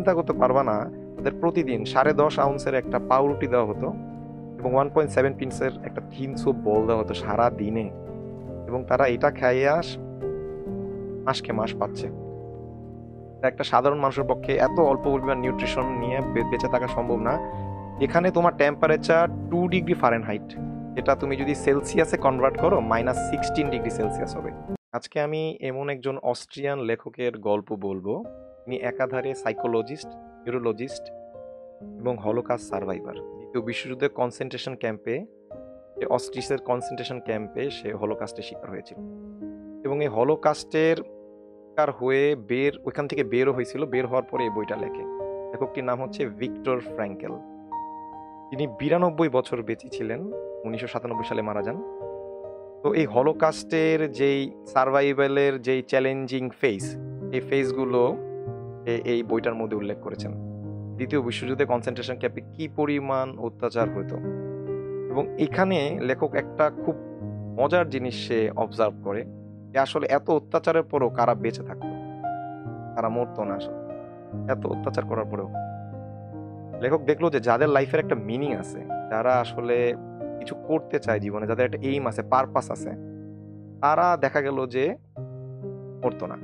চিন্তা করতে পারবা না, তাদের প্রতিদিন 10.5 আউন্সের একটা পাউরুটি দেওয়া হতো এবং 1.7 পিন্সের একটা থিন স্যুপ বল দেওয়া হতো সারা দিনে, এবং তারা এটা খাইয়া মাসকে মাস পাচ্ছে। একটা সাধারণ মানুষের পক্ষে এত অল্প পরিমাণ নিউট্রিশন নিয়ে বেঁচে থাকা সম্ভব না। এখানে তোমার টেম্পারেচার 2 ডিগ্রি ফারেনহাইট, যেটা তুমি যদি সেলসিয়াসে কনভার্ট করো -16 ডিগ্রি সেলসিয়াস হবে। আজকে আমি এমন একজন অস্ট্রিয়ান লেখকের গল্প বলবো। তিনি একাধারে সাইকোলজিস্ট, নিউরোলজিস্ট এবং হলোকাস্ট সার্ভাইভার। দ্বিতীয় বিশ্বযুদ্ধের কনসেন্ট্রেশন ক্যাম্পে, অস্ট্রিসের কনসেন্ট্রেশন ক্যাম্পে সে হলোকাস্টের শিকার হয়েছিল, এবং এই হলোকাস্টের শিকার হয়ে ওইখান থেকে বেরও হয়েছিল। বের হওয়ার পরে এই বইটা লেখে। লেখকটির নাম হচ্ছে ভিক্টর ফ্র্যাঙ্কেল। তিনি 92 বছর বেঁচে ছিলেন, 1997 সালে মারা যান। তো এই হলোকাস্টের যেই সার্ভাইভালের যেই চ্যালেঞ্জিং ফেজ, এই ফেজগুলো এই বইটার মধ্যে উল্লেখ করেছেন। দ্বিতীয় বিশ্বযুদ্ধে কনসেন্ট্রেশন ক্যাম্পে কি পরিমাণ অত্যাচার হতো, এবং এখানে লেখক একটা খুব মজার জিনিস সে অবজার্ভ করে যে আসলে এত অত্যাচারের পরেও কারা বেঁচে থাকতো, তারা মরতো না। আসলে এত অত্যাচার করার পরেও লেখক দেখলো যে যাদের লাইফের একটা মিনিং আছে, যারা আসলে কিছু করতে চায় জীবনে, যাদের একটা এইম আছে, পারপাস আছে, তারা দেখা গেল যে মরতো না।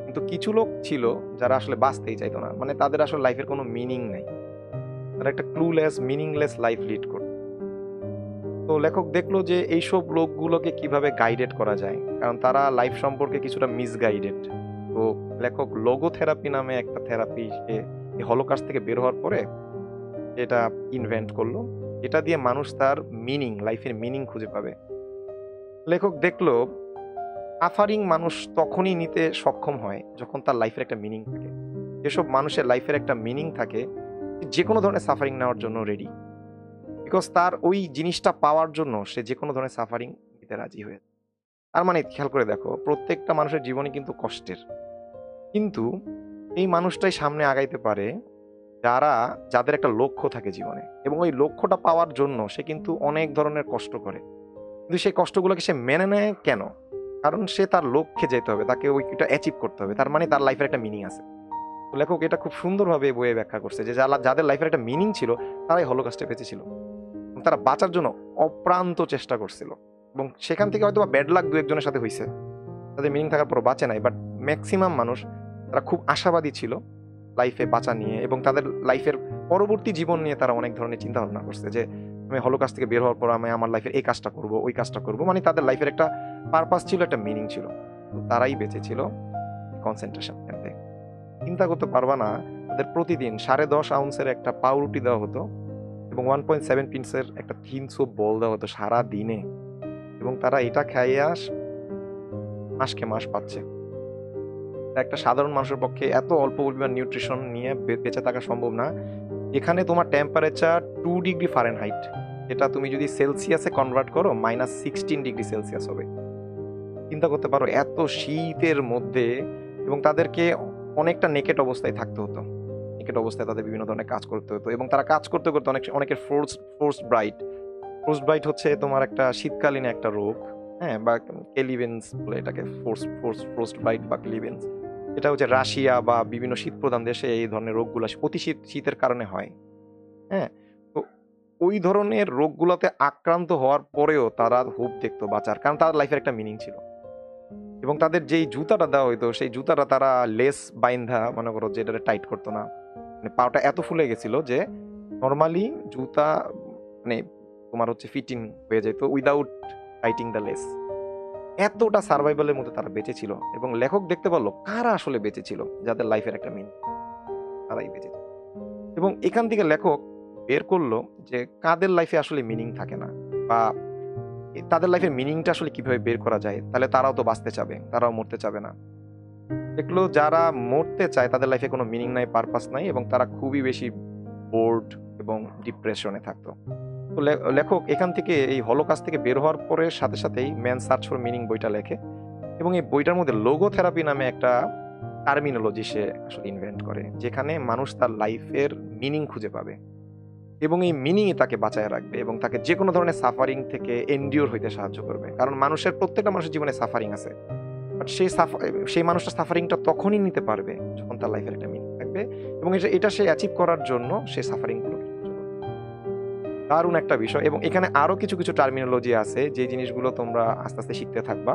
কিন্তু কিছু লোক ছিল যারা আসলে বাঁচতেই চাইতো না, মানে তাদের আসলে লাইফের কোনো মিনিং নেই, তারা একটা ক্লুলেস, মিনিংলেস লাইফ লিড করত। তো লেখক দেখলো যে এইসব লোকগুলোকে কিভাবে গাইডেড করা যায়, কারণ তারা লাইফ সম্পর্কে কিছুটা মিসগাইডেড। তো লেখক লোগোথেরাপি নামে একটা থেরাপি সে এই হলোকাস্ট থেকে বের হওয়ার পরে এটা ইনভেন্ট করলো। এটা দিয়ে মানুষ তার মিনিং, লাইফের মিনিং খুঁজে পাবে। লেখক দেখলো সাফারিং মানুষ তখনই নিতে সক্ষম হয় যখন তার লাইফের একটা মিনিং থাকে। যেসব মানুষের লাইফের একটা মিনিং থাকে, যে কোনো ধরনের সাফারিং নেওয়ার জন্য রেডি, বিকজ তার ওই জিনিসটা পাওয়ার জন্য সে যে কোনো ধরনের সাফারিং নিতে রাজি হয়ে। তার মানে খেয়াল করে দেখো, প্রত্যেকটা মানুষের জীবনে কিন্তু কষ্টের, কিন্তু এই মানুষটাই সামনে আগাইতে পারে যাদের একটা লক্ষ্য থাকে জীবনে, এবং ওই লক্ষ্যটা পাওয়ার জন্য সে কিন্তু অনেক ধরনের কষ্ট করে। কিন্তু সেই কষ্টগুলোকে সে মেনে নেয় কেন? কারণ সে তার লক্ষ্যে যেতে হবে, তাকে ওইটা অ্যাচিভ করতে হবে। তার মানে তার লাইফের একটা মিনিং আছে। তো লেখক এটা খুব সুন্দরভাবে বইয়ে ব্যাখ্যা করছে যে যাদের লাইফের একটা মিনিং ছিল, তারাই হলোকাস্টে বেঁচে ছিল, তারা বাঁচার জন্য অপ্রান্ত চেষ্টা করছিল, এবং সেখান থেকে হয়তো ব্যাড লাক 2-1 জনের সাথে হয়েছে, তাদের মিনিং থাকার পর বাঁচে নাই। বাট ম্যাক্সিমাম মানুষ তারা খুব আশাবাদী ছিল লাইফে বাঁচা নিয়ে, এবং তাদের লাইফের পরবর্তী জীবন নিয়ে তারা অনেক ধরনের চিন্তা ভাবনা করছে যে আমি হলোকাস্ট থেকে বের হওয়ার পর আমি আমার লাইফের এই কাজটা করব, ওই কাজটা করব, মানে তাদের লাইফের একটা পারপাস ছিল, একটা মিনিং ছিল। তো তারাই বেঁচে ছিল কনসেন্ট্রেশন ক্যাম্পে। চিন্তা করতে পারবা না, তাদের প্রতিদিন 10.5 আউন্সের একটা পাউরুটি দেওয়া হতো এবং 1.7 পিন্সের একটা থিন স্যুপ বল দেওয়া হতো সারা দিনে, এবং তারা এটা খাইয়া মাসকে মাস পাচ্ছে। একটা সাধারণ মানুষের পক্ষে এত অল্প পরিমাণ নিউট্রিশন নিয়ে বেঁচে থাকা সম্ভব না। এখানে তোমার টেম্পারেচার 2 ডিগ্রি ফারেনহাইট, যেটা তুমি যদি সেলসিয়াসে কনভার্ট করো -16 ডিগ্রি সেলসিয়াস হবে। চিন্তা করতে পারো এত শীতের মধ্যে, এবং তাদেরকে অনেকটা নেকেট অবস্থায় থাকতে হতো। নেকেট অবস্থায় তাদের বিভিন্ন ধরনের কাজ করতে হতো, এবং তারা কাজ করতে করতে অনেকের ফ্রোস্ট ব্রাইট হচ্ছে তোমার একটা শীতকালীন একটা রোগ, হ্যাঁ, বা কেলিভেন্স বলে এটাকে, ফ্রোস্ট ব্রাইট বা কেলিভেন্স। এটা হচ্ছে রাশিয়া বা বিভিন্ন শীতপ্রধান দেশে এই ধরনের রোগগুলো অতি শীতের কারণে হয়। হ্যাঁ, তো ওই ধরনের রোগগুলোতে আক্রান্ত হওয়ার পরেও তারা হোপ দেখতো বাঁচার, কারণ তাদের লাইফের একটা মিনিং ছিল। এবং তাদের যেই জুতাটা দেওয়া হইতো, সেই জুতাটা তারা লেস বাইন্ধা, মনে করো যে এটা টাইট করতো না, মানে পাটা এত ফুলে গেছিল যে নর্মালি জুতা মানে তোমার হচ্ছে ফিটিং হয়ে যেত উইদাউট টাইটিং দ্য লেস। এতটা সার্ভাইভালের মধ্যে তারা বেঁচে ছিল, এবং লেখক দেখতে পারলো কারা আসলে বেঁচে ছিল, যাদের লাইফের একটা মিনিং, তারাই বেঁচে ছিল। এবং এখান থেকে লেখক বের করলো যে কাদের লাইফে আসলে মিনিং থাকে না, বা তাদের লাইফের মিনিংটা আসলে কিভাবে বের করা যায়, তাহলে তারাও তো বাঁচতে চাবে, তারাও মরতে চাবে না। দেখলো যারা মরতে চায় তাদের লাইফে কোনো মিনিং নাই, পারপাস নাই, এবং তারা খুবই বেশি বোর্ড এবং ডিপ্রেশনে থাকতো। তো লেখক এখান থেকে এই হলোকাস্ট থেকে বের হওয়ার পরে সাথে সাথেই ম্যান সার্চ ফর মিনিং বইটা লেখে, এবং এই বইটার মধ্যে লোগোথেরাপি নামে একটা টার্মিনোলজি সে আসলে ইনভেন্ট করে, যেখানে মানুষ তার লাইফের মিনিং খুঁজে পাবে, এবং এই মিনিংই তাকে বাঁচায় রাখবে, এবং তাকে যে কোনো ধরনের সাফারিং থেকে এন্ডিওর হইতে সাহায্য করবে। কারণ প্রত্যেকটা মানুষের জীবনে সাফারিং আছে, বাট সেই মানুষটা সাফারিংটা তখনই নিতে পারবে যখন তার লাইফের একটা মিনিং থাকবে। থাকবে এবং এটা সে অ্যাচিভ করার জন্য সে সাফারিংগুলো দারুণ একটা বিষয়। এবং এখানে আরো কিছু কিছু টার্মিনোলজি আছে যে জিনিসগুলো তোমরা আস্তে আস্তে শিখতে থাকবা।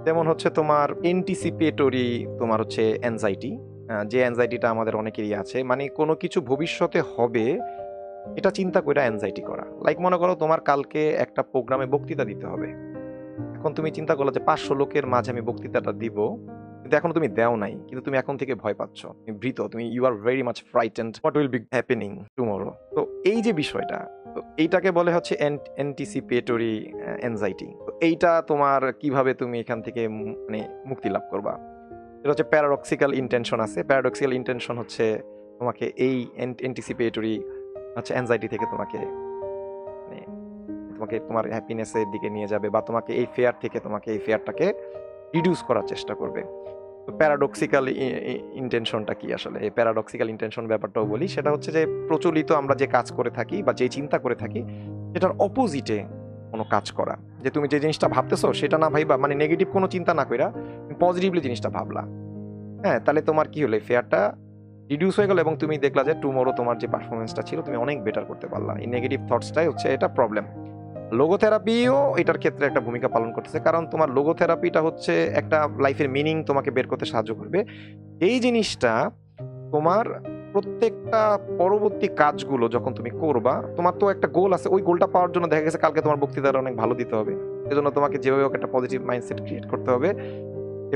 যেমন হচ্ছে তোমার এন্টিসিপেটরি, তোমার হচ্ছে অ্যাংজাইটি, যে অ্যাংজাইটিটা আমাদের অনেকেরই আছে, মানে কোনো কিছু ভবিষ্যতে হবে এটা চিন্তা করে অ্যাংজাইটি করা। লাইক মনে করো তোমার কালকে একটা প্রোগ্রামে বক্তৃতা দিতে হবে, এখন তুমি চিন্তা করলো যে 500 লোকের মাঝে আমি বক্তৃতাটা দিব, কিন্তু এখনো তুমি দেও নাই, কিন্তু তুমি এখন থেকে ভয় পাচ্ছ, তুমি ভীত, তুমি you are very much frightened what will be happening tomorrow. তো এই যে বিষয়টা, তো এইটাকে বলে হচ্ছে অ্যান্টিসিপেটরি অ্যাংজাইটি। তো এইটা তোমার কিভাবে তুমি এখান থেকে মানে মুক্তি লাভ করবা, এটা হচ্ছে প্যারাডক্সিক্যাল ইন্টেনশন আছে। প্যারাডক্সিক্যাল ইন্টেনশন হচ্ছে তোমাকে এই অ্যান্টিসিপেটরি হচ্ছে অ্যাংজাইটি থেকে তোমাকে মানে তোমাকে তোমার হ্যাপিনেসের দিকে নিয়ে যাবে, বা তোমাকে এই ফেয়ার থেকে তোমাকে এই ফেয়ারটাকে রিডিউস করার চেষ্টা করবে। তো প্যারাডক্সিক্যাল ইন্টেনশনটা কি আসলে? এই প্যারাডক্সিক্যাল ইন্টেনশন ব্যাপারটাও বলি, সেটা হচ্ছে যে প্রচলিত আমরা যে কাজ করে থাকি বা যে চিন্তা করে থাকি সেটার অপোজিটে কোনো কাজ করা। যে তুমি যে জিনিসটা ভাবতেছো সেটা না ভাইবা, মানে নেগেটিভ কোনো চিন্তা না কইরা পজিটিভলি জিনিসটা ভাবলা, হ্যাঁ, তাহলে তোমার কি হলো, ফেয়ারটা রিডিউস হয়ে গেল এবং তুমি দেখলা যে টুমরো তোমার যে পারফরমেন্সটা ছিল তুমি অনেক বেটার করতে পারলা। এই নেগেটিভ থটসটাই হচ্ছে এটা প্রবলেম। লোগোথেরাপিও এটার ক্ষেত্রে একটা ভূমিকা পালন করতেছে, কারণ তোমার লোগোথেরাপিটা হচ্ছে একটা লাইফের মিনিং তোমাকে বের করতে সাহায্য করবে। এই জিনিসটা তোমার প্রত্যেকটা পরবর্তী কাজগুলো যখন তুমি করবা, তোমার তো একটা গোল আছে, ওই গোলটা পাওয়ার জন্য দেখা গেছে কালকে তোমার বক্তৃতাটা অনেক ভালো দিতে হবে, সেজন্য তোমাকে যেভাবে হোক একটা পজিটিভ মাইন্ডসেট ক্রিয়েট করতে হবে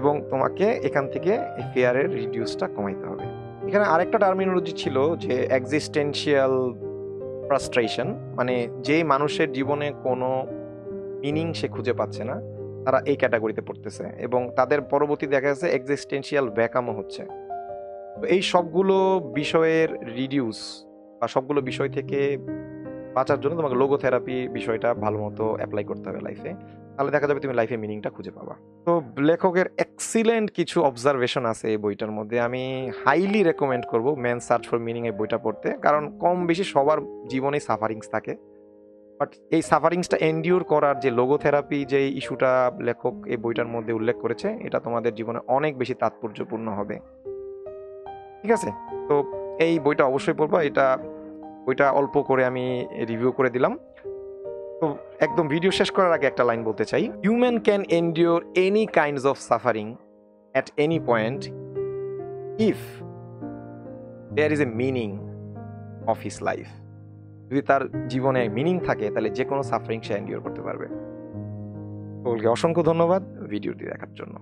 এবং তোমাকে এখান থেকে এই ফিয়ারের রিডিউসটা কমাইতে হবে। এখানে আরেকটা টার্মিনোলজি ছিল যে এক্সিস্টেন্সিয়াল ফ্রাস্ট্রেশন, মানে যে মানুষের জীবনে কোনো মিনিং সে খুঁজে পাচ্ছে না, তারা এই ক্যাটাগরিতে পড়তেছে এবং তাদের পরবর্তী দেখা যাচ্ছে এক্সিস্টেন্সিয়াল ভ্যাকামও হচ্ছে। তো এই সবগুলো বিষয়ের রিডিউস বা সবগুলো বিষয় থেকে বাঁচার জন্য তোমাকে লোগোথেরাপি বিষয়টা ভালো মতো অ্যাপ্লাই করতে হবে লাইফে, তাহলে দেখা যাবে তুমি লাইফে মিনিংটা খুঁজে পাবা। তো লেখকের এক্সিলেন্ট কিছু অবজারভেশন আছে এই বইটার মধ্যে, আমি হাইলি রেকমেন্ড করবো ম্যান সার্চ ফর মিনিং এই বইটা পড়তে, কারণ কম বেশি সবার জীবনে সাফারিংস থাকে, বাট এই সাফারিংসটা এন্ডিওর করার যে লোগোথেরাপি যে ইস্যুটা লেখক এই বইটার মধ্যে উল্লেখ করেছে, এটা তোমাদের জীবনে অনেক বেশি তাৎপর্যপূর্ণ হবে। ঠিক আছে, তো এই বইটা অবশ্যই পড়বা। এটা বইটা অল্প করে আমি রিভিউ করে দিলাম। তো একদম ভিডিও শেষ করার আগে একটা লাইন বলতে চাই, human can endure any kinds of suffering at any point if there is a meaning of his life. যদি তার জীবনে মিনিং থাকে তাহলে যে কোনো সাফারিং সে এন্ডিওর করতে পারবে। ওকে, অসংখ্য ধন্যবাদ ভিডিওটি দেখার জন্য।